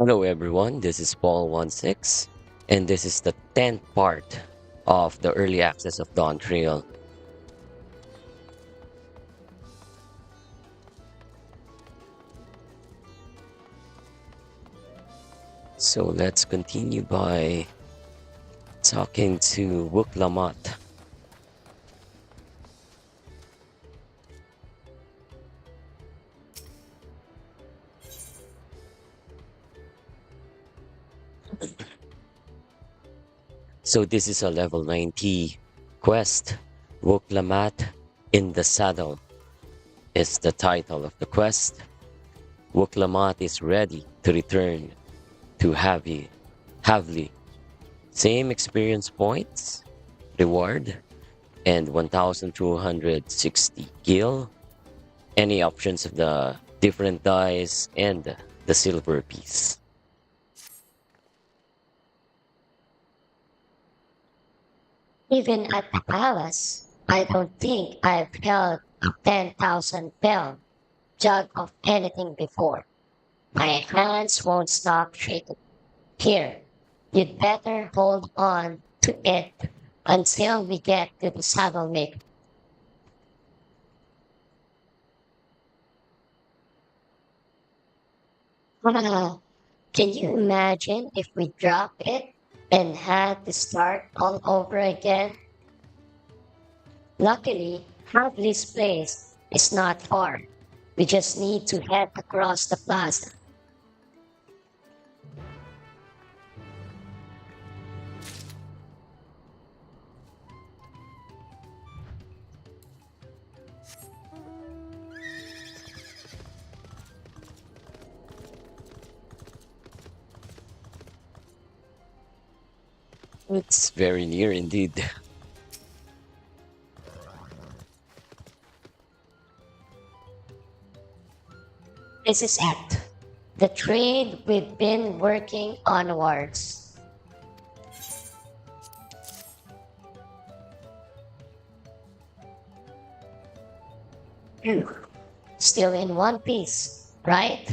Hello everyone, this is Paul16, and this is the 10th part of the early access of DAWNTRAIL. So let's continue by talking to Wook Lamat. So this is a level 90 quest. Wook Lamat in the Saddle is the title of the quest. Wook Lamat is ready to return to Havli. Same experience points, reward, and 1260 gil. Any options of the different dice and the silver piece. Even at the palace, I don't think I've held a 10,000 pound jug of anything before. My hands won't stop shaking. Here, you'd better hold on to it until we get to the saddle maker. Ah, can you imagine if we drop it and had to start all over again? Luckily, Hadley's place is not far. We just need to head across the plaza. It's very near indeed. This is it. The trade we've been working onwards. Phew. Still in one piece, right?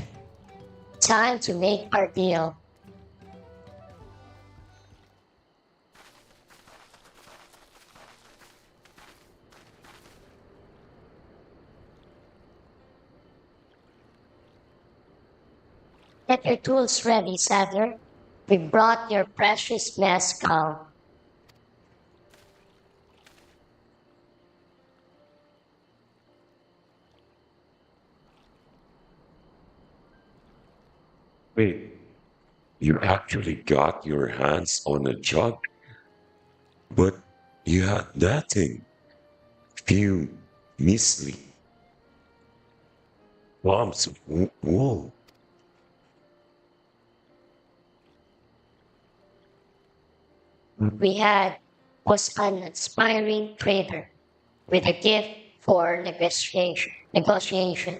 Time to make our deal. Get your tools ready, Sadler. We brought your precious mezcal. Wait, you actually got your hands on a jug, but you had that thing. Few measly lumps of wool. We had was an aspiring trader with a gift for negotiation.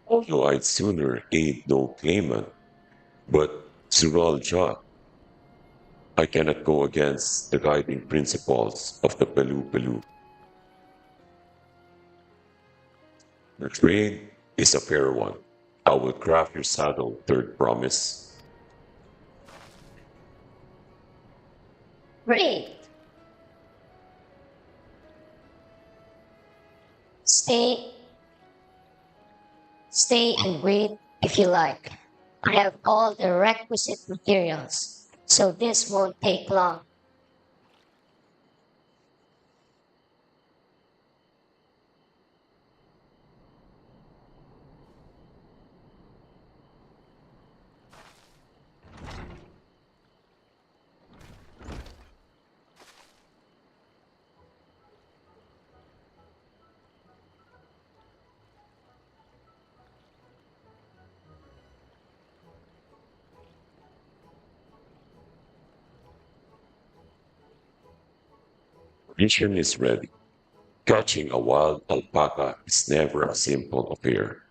Although I'd sooner aid no claimant, but Suralja, I cannot go against the guiding principles of the Pelu Pelu. The trade is a fair one. I will craft your saddle, third promise. Great. Stay stay and wait if you like. I have all the requisite materials, so this won't take long. Mission is ready. Catching a wild alpaca is never a simple affair,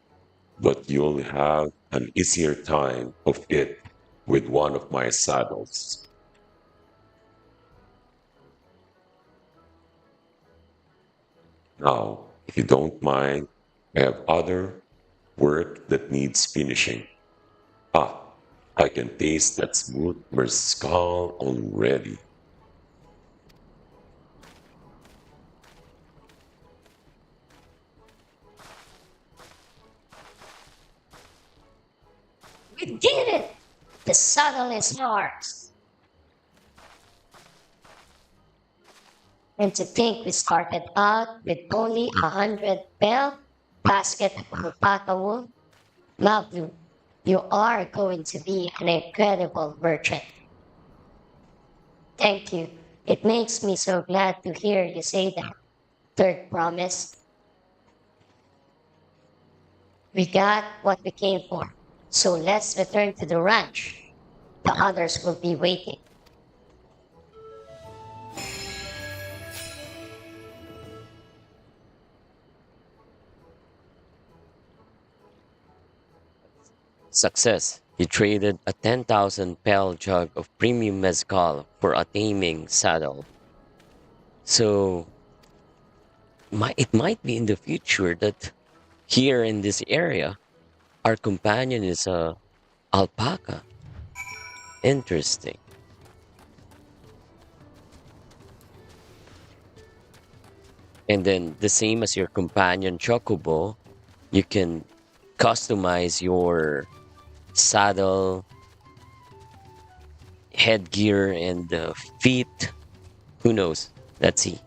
but you'll have an easier time of it with one of my saddles. Now, if you don't mind, I have other work that needs finishing. Ah, I can taste that smooth mezcal already. We did it! The saddle is ours. And to think we started out with only 100 bell basket of alpaca wool. Lovely. You are going to be an incredible merchant. Thank you. It makes me so glad to hear you say that. Third promise, we got what we came for. So let's return to the ranch. The others will be waiting. Success. He traded a 10,000 pel jug of premium mezcal for a taming saddle. So it might be in the future that here in this area, our companion is a alpaca. Interesting. And then the same as your companion chocobo, you can customize your saddle, headgear, and feet. Who knows? Let's see.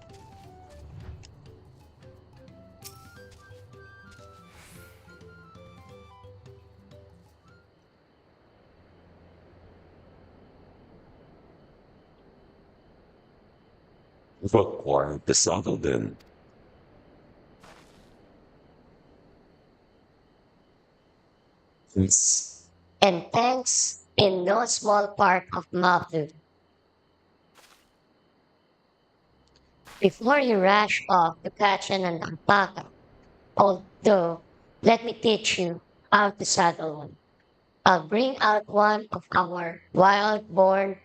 But why the saddle then? Yes. And thanks in no small part of Mavu. Before you rush off to catch an alpaca, although let me teach you how to saddle one. I'll bring out one of our wild born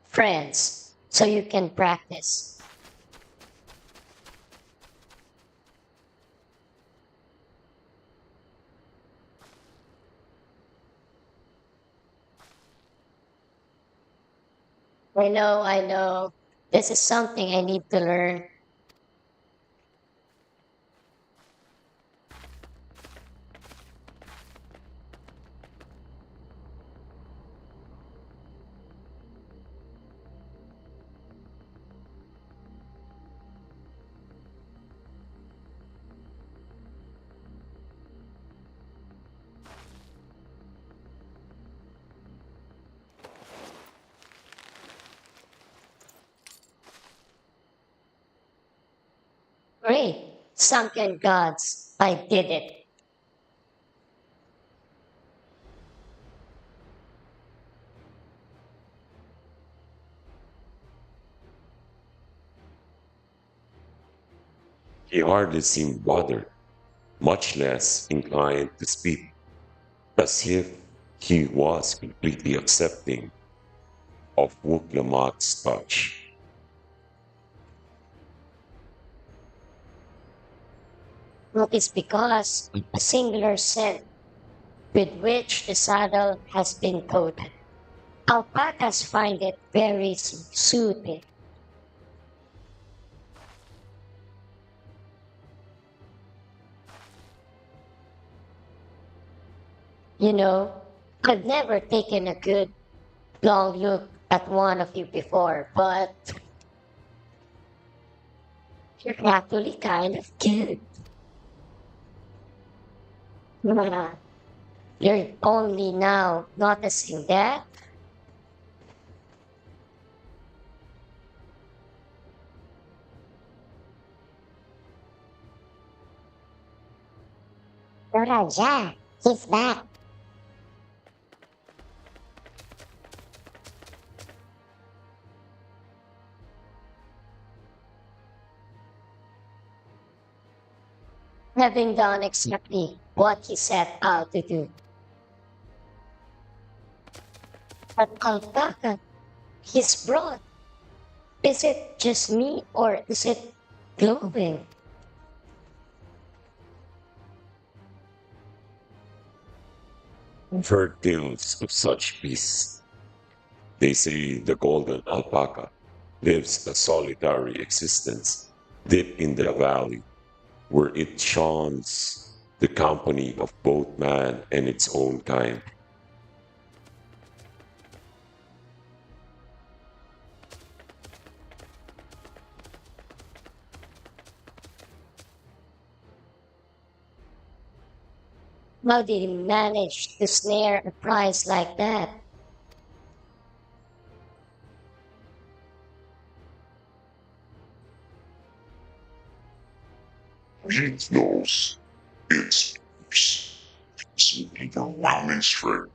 friends so you can practice. I know. This is something I need to learn. Great. Sunken gods. I did it. He hardly seemed bothered, much less inclined to speak, as if he was completely accepting of Wuklamat's touch. That is because of a singular scent with which the saddle has been coated. Alpacas find it very soothing. You know, I've never taken a good long look at one of you before, but you're actually kind of cute. You're only now noticing that? Raja, he's back. Having done exactly what he set out to do. But alpaca, his broad. Is it just me or is it glowing? I've heard tales of such beasts. They say the golden alpaca lives a solitary existence deep in the valley, where it shuns the company of both man and its own kind. How did he manage to snare a prize like that? He knows its overwhelming strength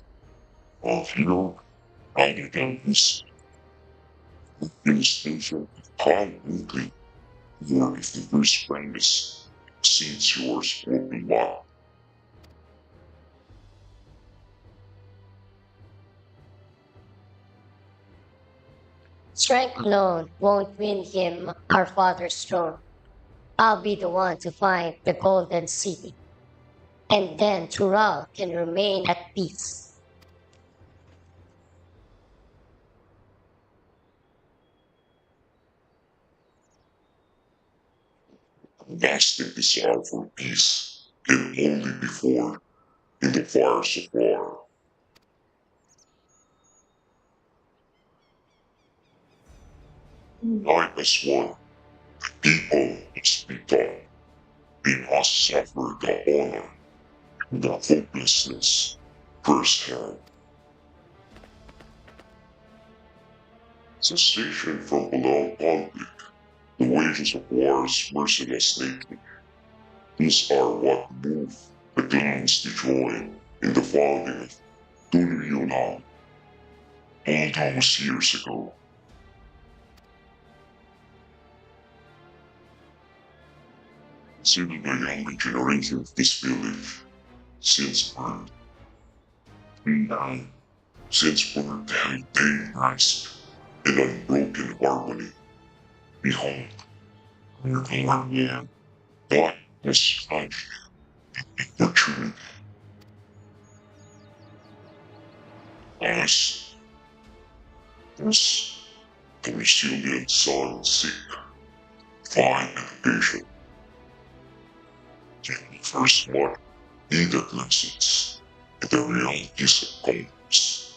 of hero rather than his station constantly. Your first premise since yours will be one. Strength alone won't win him our father's throne. I'll be the one to find the golden city, and then Tural can remain at peace. Nasty desire for peace can only be formed in the fires of war. Life as one, people must be taught. We must suffer the honor, the hopelessness firsthand. Cessation from prolonged conflict, the wages of war's merciless nature. These are what move the clans to join in the founding of Tunuyunan all those years ago. Consider the younger generation of this village since birth. Now, since birth have they rise in unbroken harmony. Behold, your Guardian, God has touched the truth as this the resilient son seek, find education. The first one needed lessons in the realities of commerce.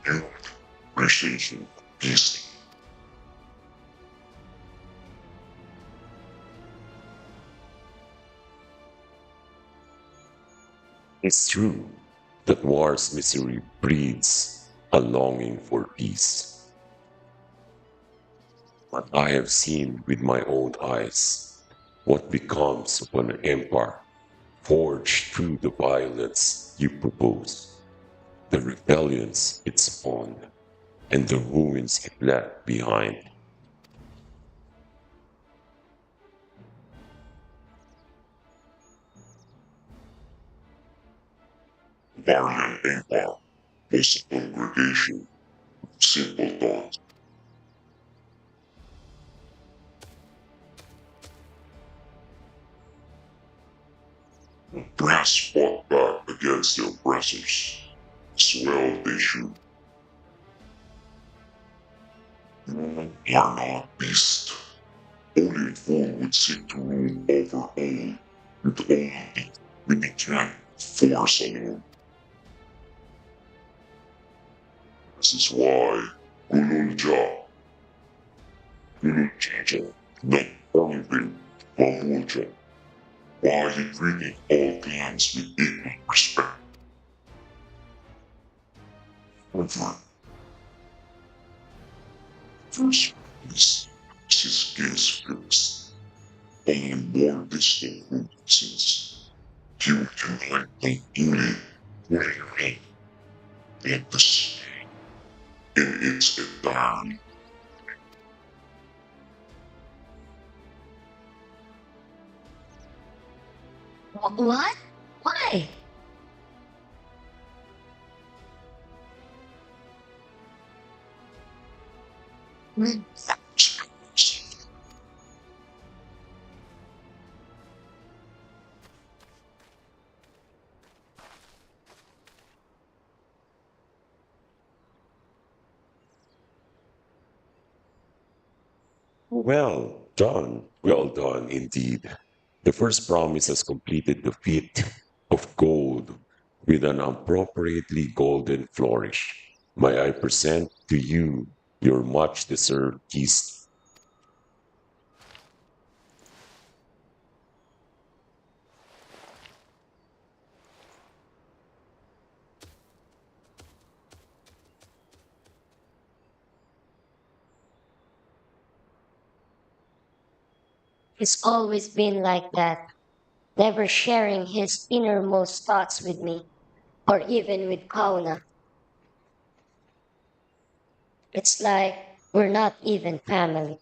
And appreciation of peace. It's true that war's misery breeds a longing for peace. But I have seen with my own eyes what becomes of an empire forged through the violence you propose, the rebellions it spawned, and the ruins it left behind. Barrier Empire was a congregation of simple thoughts. Brass fought back against the oppressors, as well they should. You are not beast. Only a fool would seek to rule over all, and only with the can force alone. This is why Gululja, Gululjaja, not only Mamulja, why he treated all clans with equal respect. Over first place, his gaze fixed on more distant since he would unite them only when at the sea in its entirety. What? Why? Well done indeed. The first promise has completed the feat of gold with an appropriately golden flourish. May I present to you your much deserved feast. He's always been like that, never sharing his innermost thoughts with me, or even with Kauna. It's like we're not even family.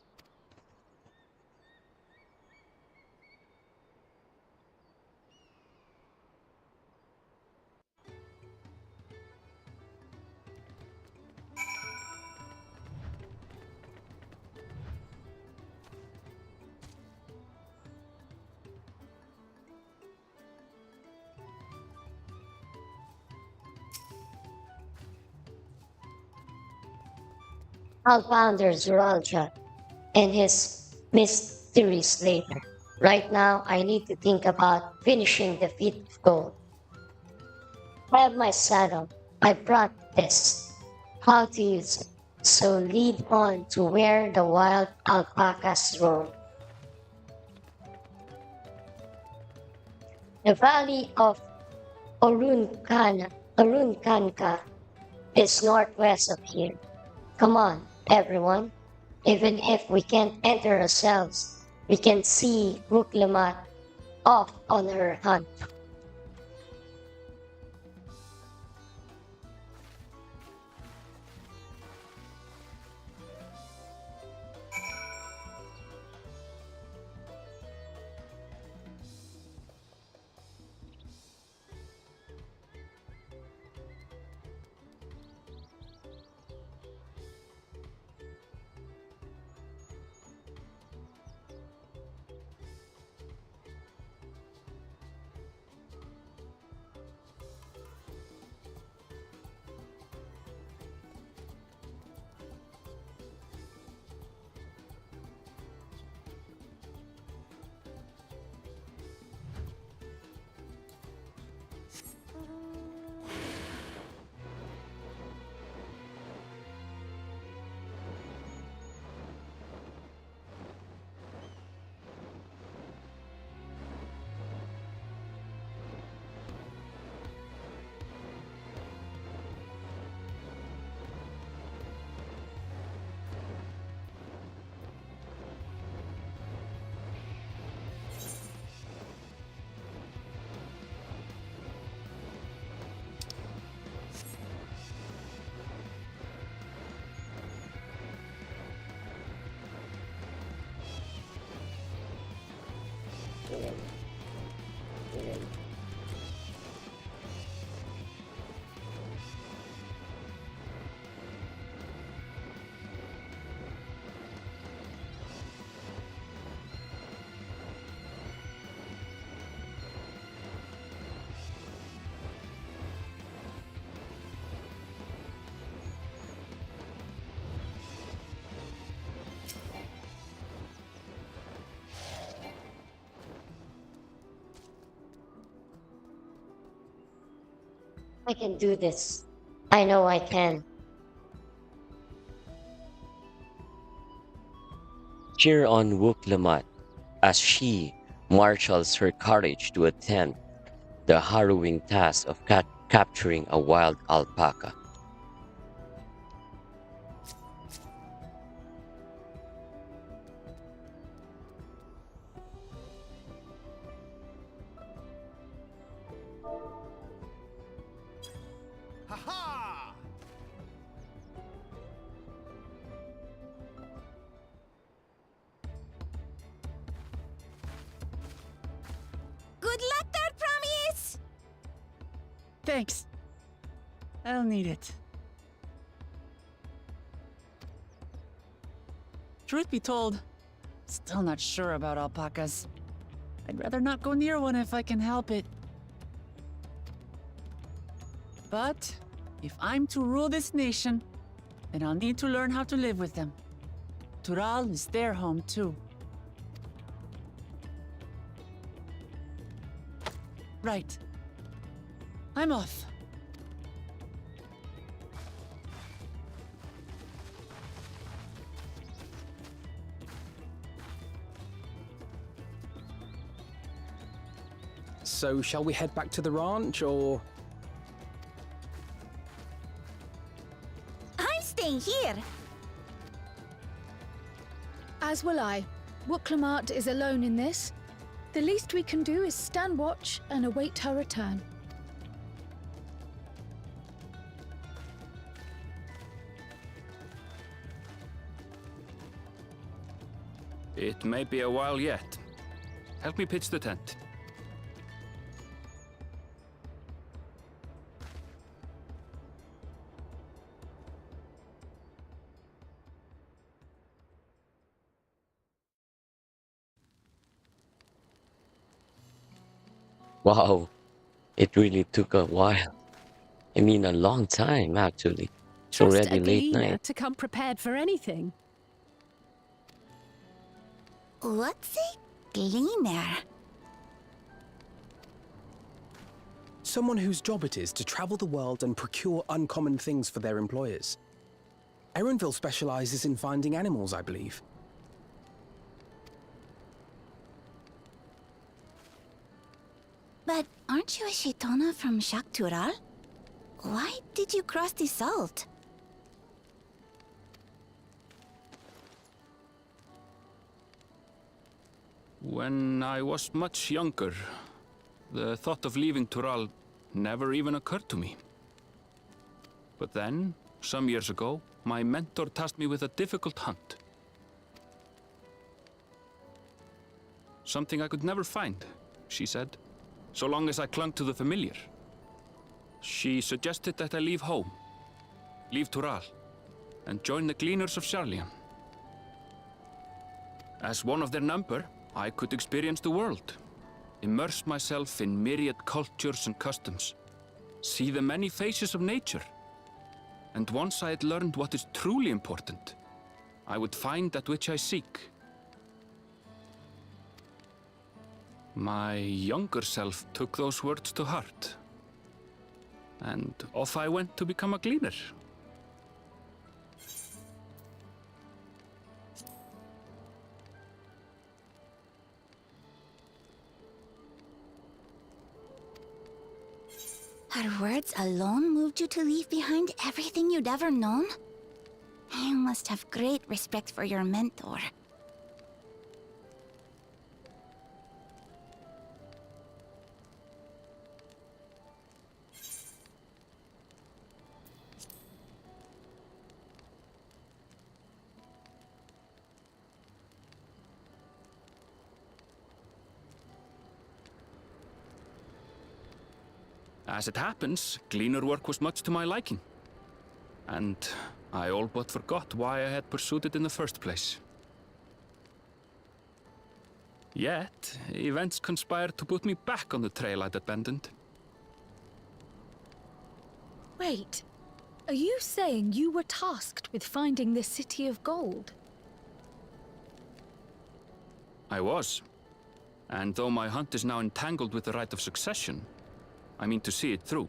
I'll founder Zuralja and his mysteries later. Right now, I need to think about finishing the fifth goal. I have my saddle. I brought this. How to use it. So lead on to where the wild alpacas roam. The valley of Orunkanka is northwest of here. Come on, everyone. Even if we can't enter ourselves, we can see Ruklimat off on her hunt. I can do this. I know I can. Cheer on Wuk as she marshals her courage to attempt the harrowing task of capturing a wild alpaca. Good luck there, Promise! Thanks. I'll need it. Truth be told, still not sure about alpacas. I'd rather not go near one if I can help it. But if I'm to rule this nation, then I'll need to learn how to live with them. Tural is their home too. Right. I'm off. So, shall we head back to the ranch, or...? I'm staying here. As will I. Wuklamart is alone in this. The least we can do is stand watch and await her return. It may be a while yet. Help me pitch the tent. Wow, it really took a while. I mean, a long time, actually. It's Trust already a late gleaner night. to come prepared for anything. What's a gleaner? Someone whose job it is to travel the world and procure uncommon things for their employers. Erenville specializes in finding animals, I believe. But aren't you a Shaitana from Shaktural? Why did you cross the salt? When I was much younger, the thought of leaving Tural never even occurred to me. But then, some years ago, my mentor tasked me with a difficult hunt. Something I could never find, she said, so long as I clung to the familiar. She suggested that I leave home, leave Tural, and join the Gleaners of Sharlian. As one of their number, I could experience the world, immerse myself in myriad cultures and customs, see the many faces of nature. And once I had learned what is truly important, I would find that which I seek. My younger self took those words to heart, and off I went to become a gleaner. Her words alone moved you to leave behind everything you'd ever known? You must have great respect for your mentor. As it happens, gleaner work was much to my liking. And I all but forgot why I had pursued it in the first place. Yet, events conspired to put me back on the trail I'd abandoned. Wait, are you saying you were tasked with finding the City of Gold? I was. And though my hunt is now entangled with the right of succession, I mean to see it through.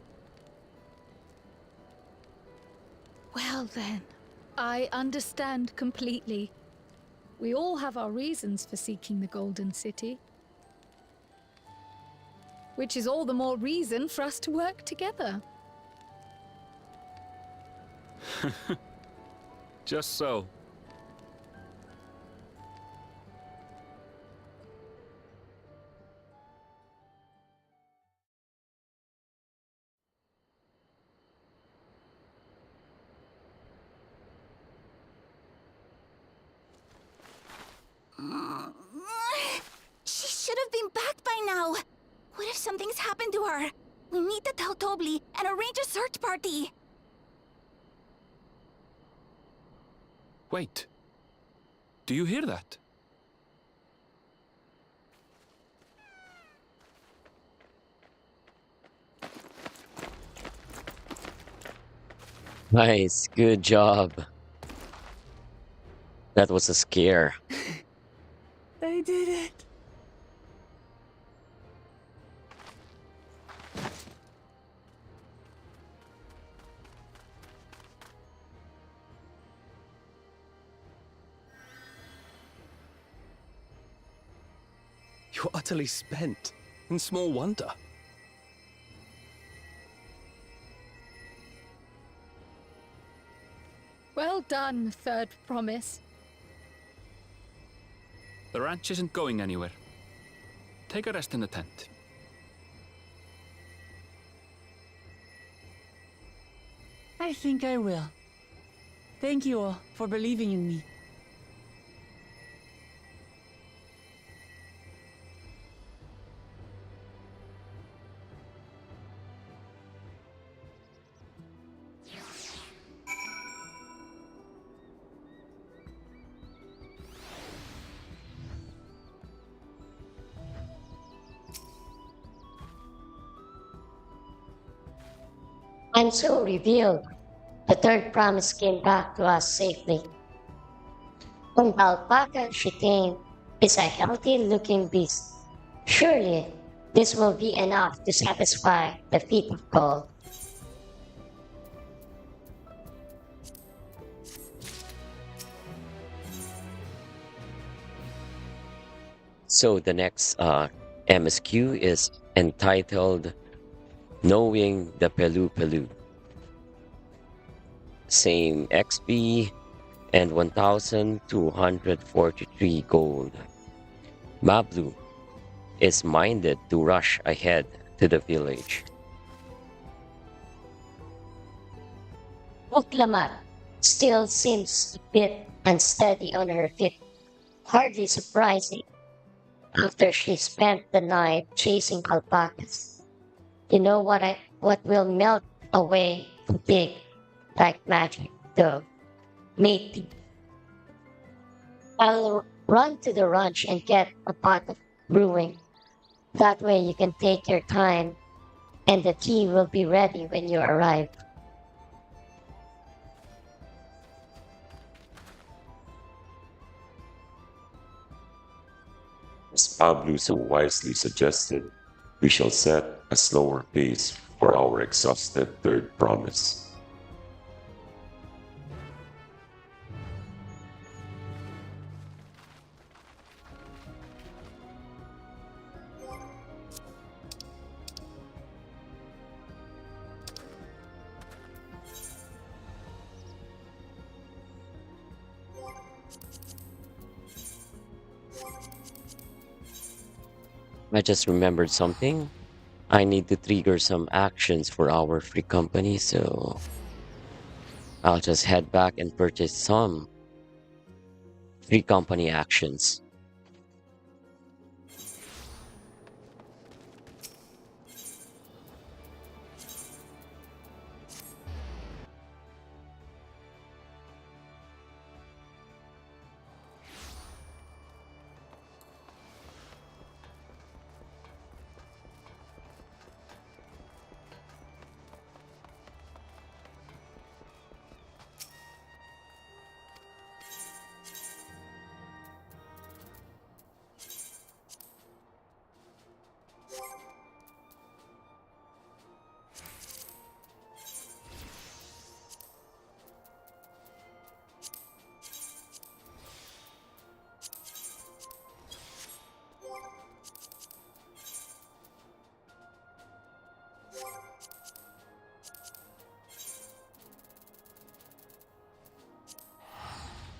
Well then, I understand completely. We all have our reasons for seeking the Golden City. Which is all the more reason for us to work together. Just so. She should have been back by now. What if something's happened to her? We need to tell Tobli and arrange a search party. Wait. Do you hear that? Nice, good job. That was a scare. I did it. You're utterly spent, and small wonder. Well done, third promise. The ranch isn't going anywhere. Take a rest in the tent. I think I will. Thank you all for believing in me. And so revealed, the third promise came back to us safely. And the alpaca she tamed is a healthy-looking beast. Surely, this will be enough to satisfy the feet of gold. So the next MSQ is entitled Knowing the Pelu Pelu. Same XP and 1,243 gold. Mablu is minded to rush ahead to the village. Buklamat still seems a bit unsteady on her feet. Hardly surprising after she spent the night chasing alpacas. You know what will melt away fatigue like magic, though. Matey. I'll run to the ranch and get a pot of brewing. That way you can take your time and the tea will be ready when you arrive. As Pablo so wisely suggested, we shall set a slower pace for our exhausted third promise. I just remembered something. I need to trigger some actions for our free company, so I'll just head back and purchase some free company actions.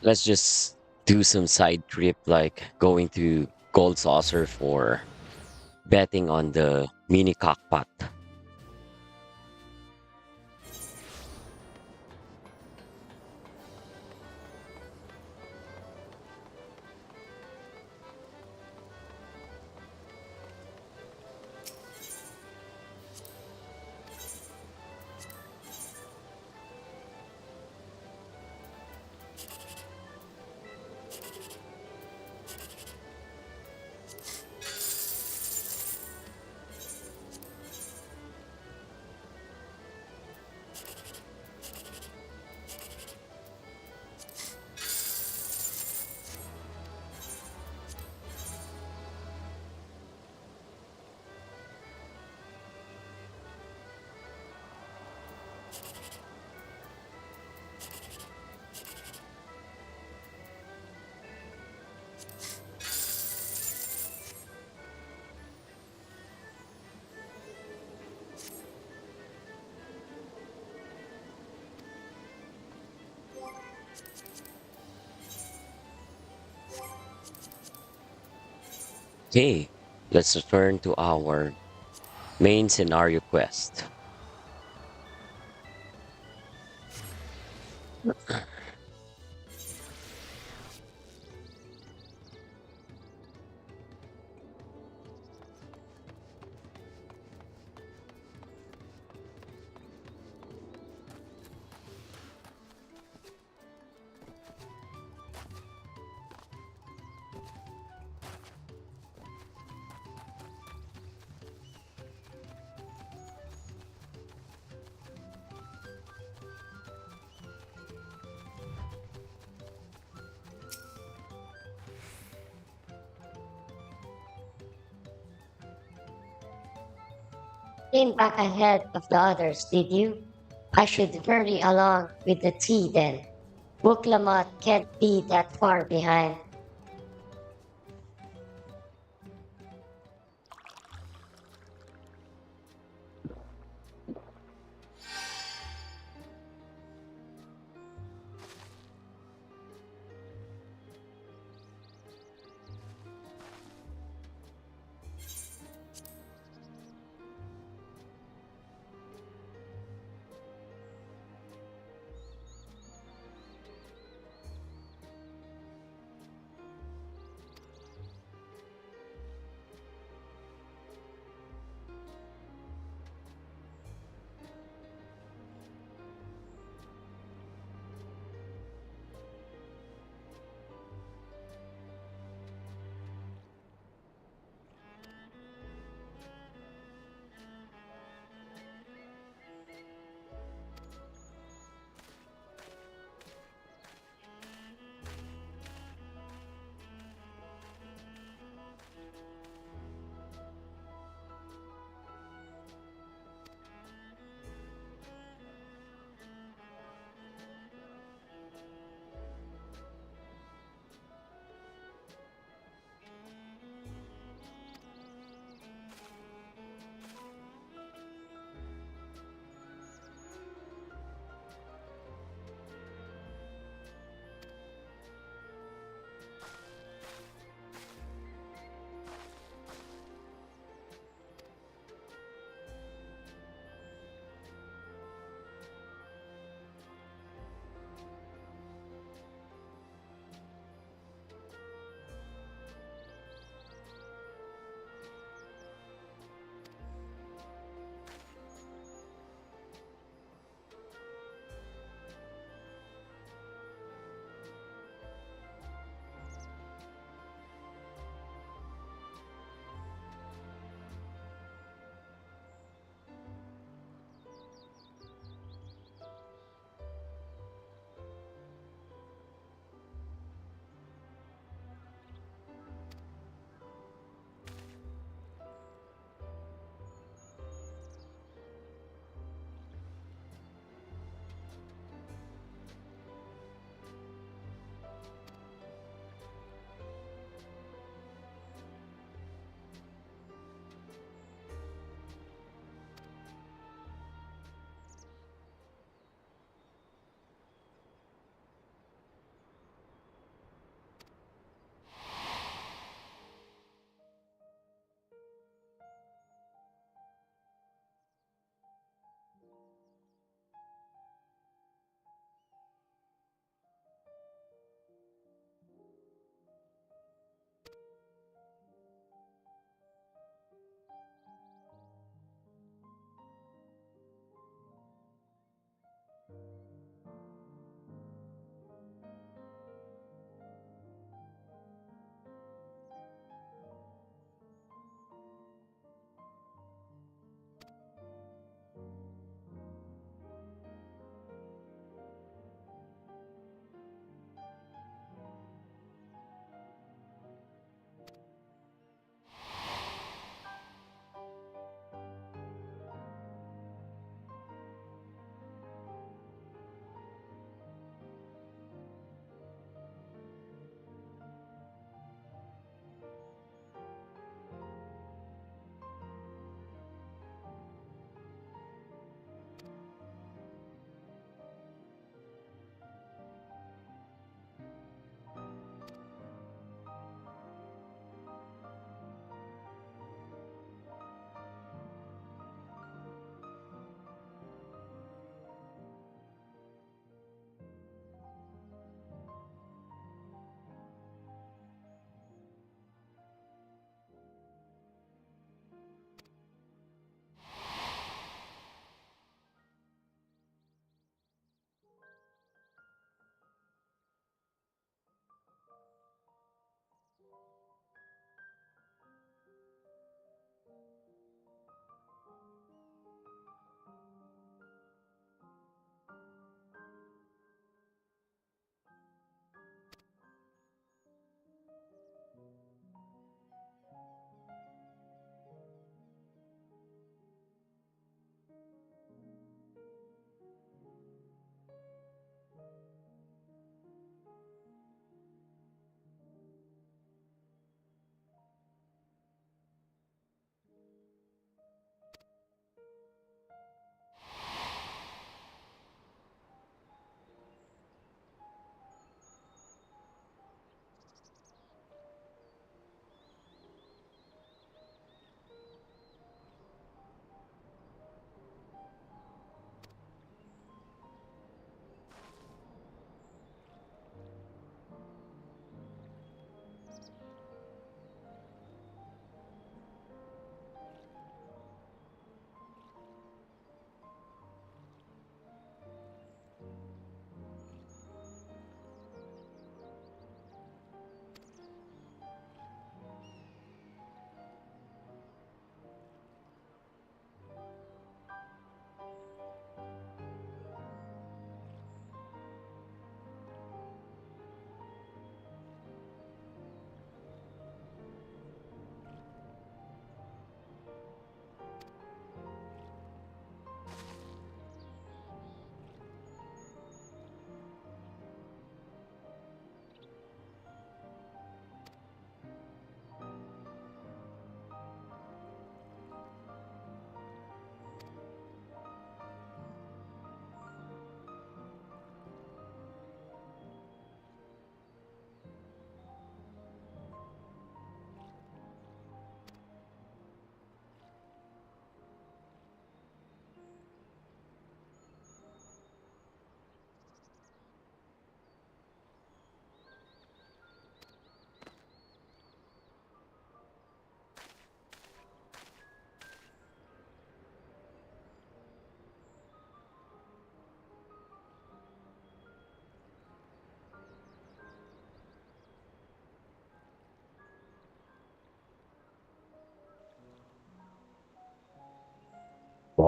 Let's just do some side trip like going to Gold Saucer for betting on the mini cockpit. Okay, let's return to our main scenario quest. Came back ahead of the others, did you? I should hurry along with the tea then. Buklamat can't be that far behind.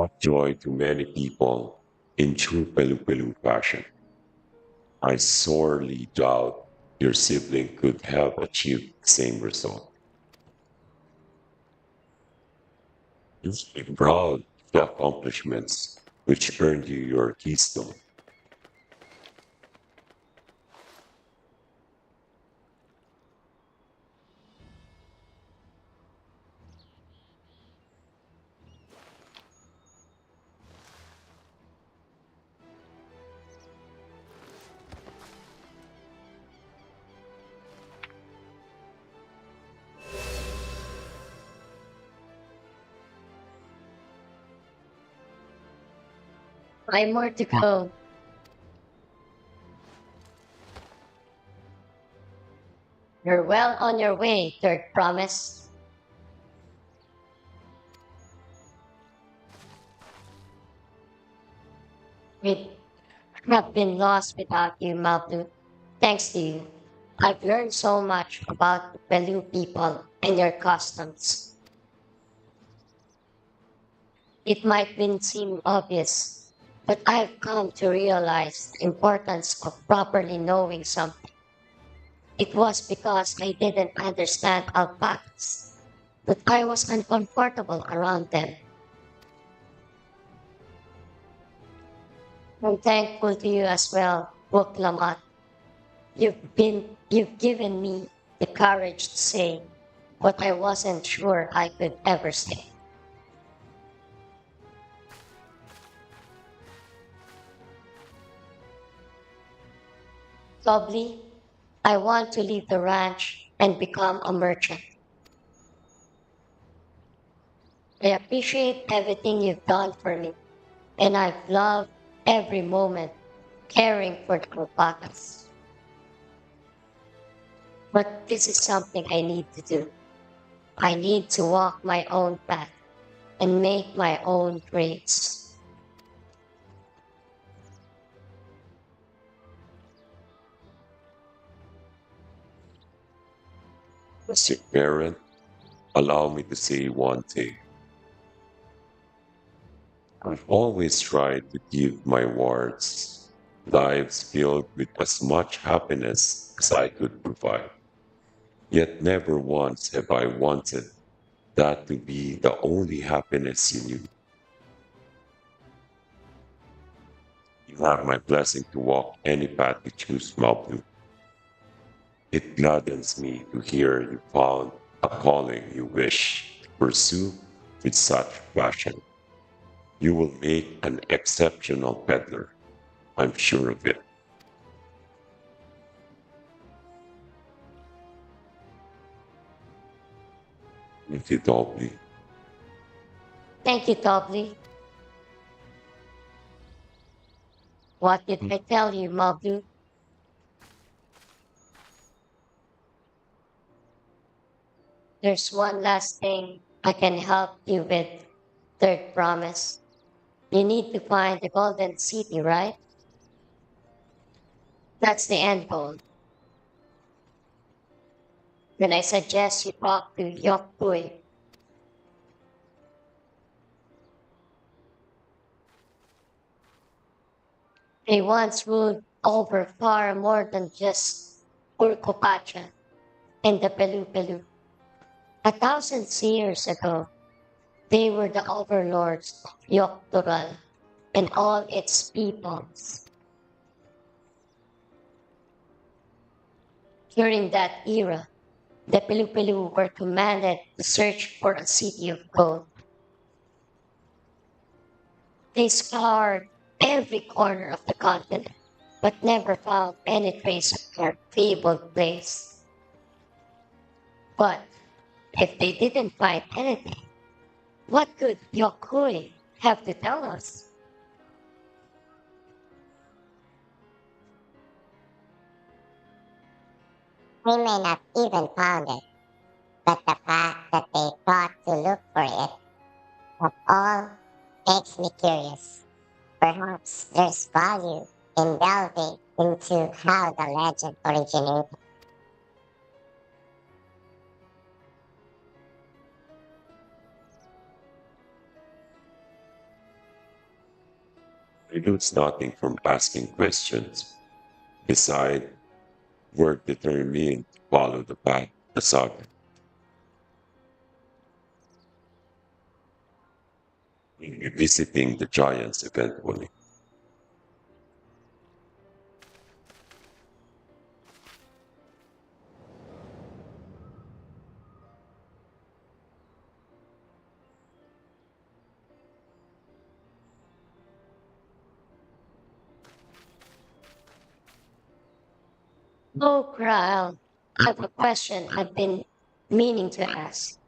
brought joy to many people in true Pelu fashion. I sorely doubt your sibling could have achieved the same result. You should be proud of the accomplishments which earned you your keystone. I'm more to go. You're well on your way, third promise. We have been lost without you, Malblu. Thanks to you, I've learned so much about the Pelu people and their customs. It might be seem obvious, but I've come to realize the importance of properly knowing something. It was because I didn't understand alpacas that I was uncomfortable around them. I'm thankful to you as well, Book Lamat. You've given me the courage to say what I wasn't sure I could ever say. Probably, I want to leave the ranch and become a merchant. I appreciate everything you've done for me, and I've loved every moment caring for the alpacas. But this is something I need to do. I need to walk my own path and make my own grades. As your parent, allow me to say one thing. I've always tried to give my wards lives filled with as much happiness as I could provide. Yet never once have I wanted that to be the only happiness you knew. You have my blessing to walk any path you choose, Malblu. It gladdens me to hear you found a calling you wish to pursue with such passion. You will make an exceptional peddler. I'm sure of it. If you don't believe. Thank you, Tobly. What did I tell you, Mablu? There's one last thing I can help you with. Third promise. You need to find the Golden City, right? That's the end goal. Then I suggest you talk to Yokui. They once ruled over far more than just Urkopacha and the Pelu Pelu. 1,000 years ago, they were the overlords of Yoktural and all its peoples. During that era, the Pelu were commanded to search for a city of gold. They scoured every corner of the continent, but never found any trace of their fabled place. But if they didn't find anything, what could Yokui have to tell us? We may not even found it, but the fact that they thought to look for it at all makes me curious. Perhaps there's value in delving into how the legend originated. They lose nothing from asking questions. Beside, we're determined to follow the path, the saga, revisiting the giants eventually. Oh, Kyle, I have a question I've been meaning to ask.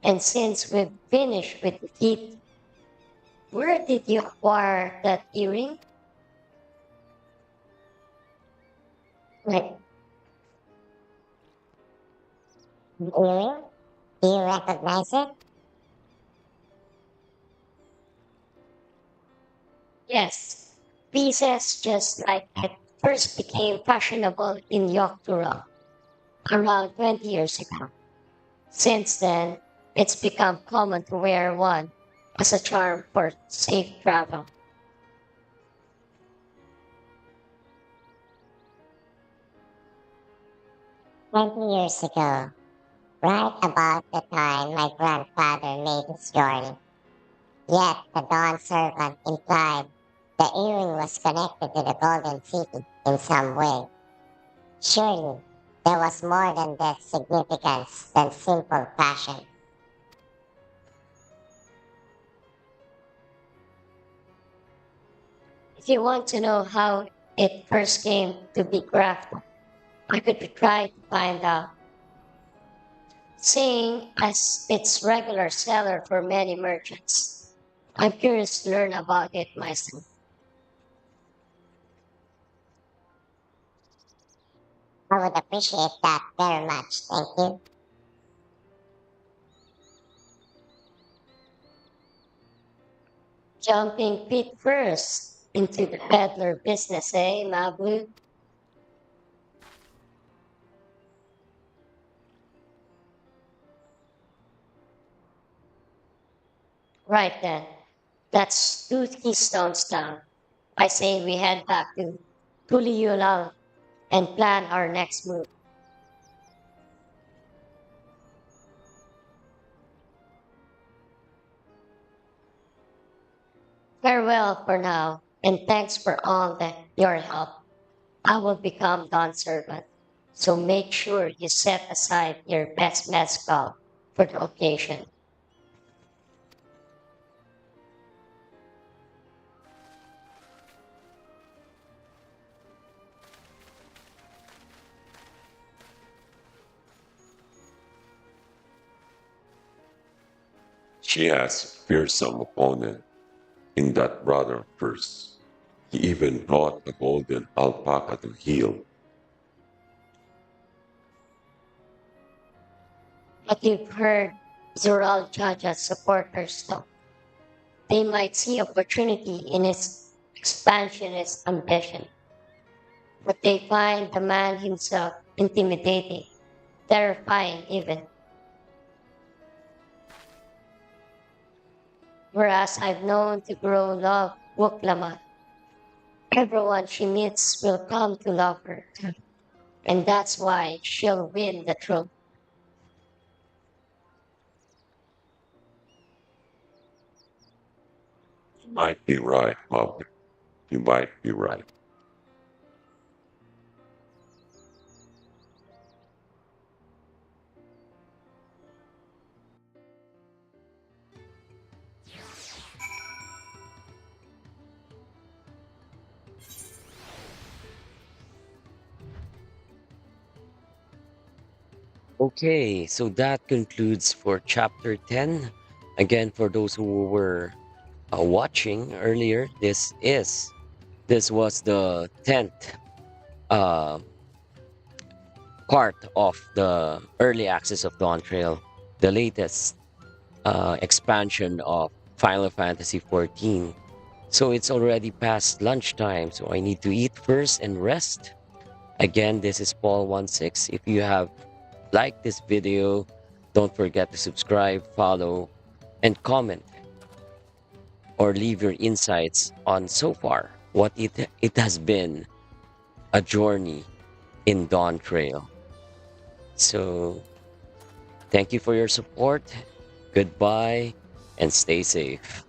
And since we've finished with the teeth, where did you acquire that earring? Like, earring? Do you recognize it? Yes, pieces just like it first became fashionable in Yoktura around 20 years ago. Since then, it's become common to wear one as a charm for safe travel. 20 years ago, right about the time my grandfather made his journey. Yet the Dawn servant implied the earring was connected to the Golden City in some way. Surely, there was more than that significance than simple fashion. If you want to know how it first came to be crafted, I could try to find out. Seeing as its regular seller for many merchants, I'm curious to learn about it myself. I would appreciate that very much, thank you. Jumping feet first into the peddler business, eh, Mabu? Right then. That's two keystones down. I say we head back to Tuliulal and plan our next move. Farewell for now, and thanks for all your help. I will become Don's servant, so make sure you set aside your best mezcal for the occasion. She has a fearsome opponent in that brother of hers. He even brought a golden alpaca to heal. But you've heard Zoral Jaja's supporters talk. They might see opportunity in his expansionist ambition, but they find the man himself intimidating, terrifying even. Whereas I've known to grow love Wuklamat. Everyone she meets will come to love her, and that's why she'll win the trophy. You might be right, Bob. You might be right. Okay, so that concludes for chapter 10. Again, for those who were watching earlier, this was the 10th uh, part of the early access of DAWNTRAIL, the latest expansion of Final Fantasy XIV. So it's already past lunchtime, so I need to eat first and rest. Again, this is Paul16. If you have liked this video, don't forget to subscribe, follow, and comment. or leave your insights on so far what it has been a journey in Dawn Trail. So thank you for your support. Goodbye and stay safe.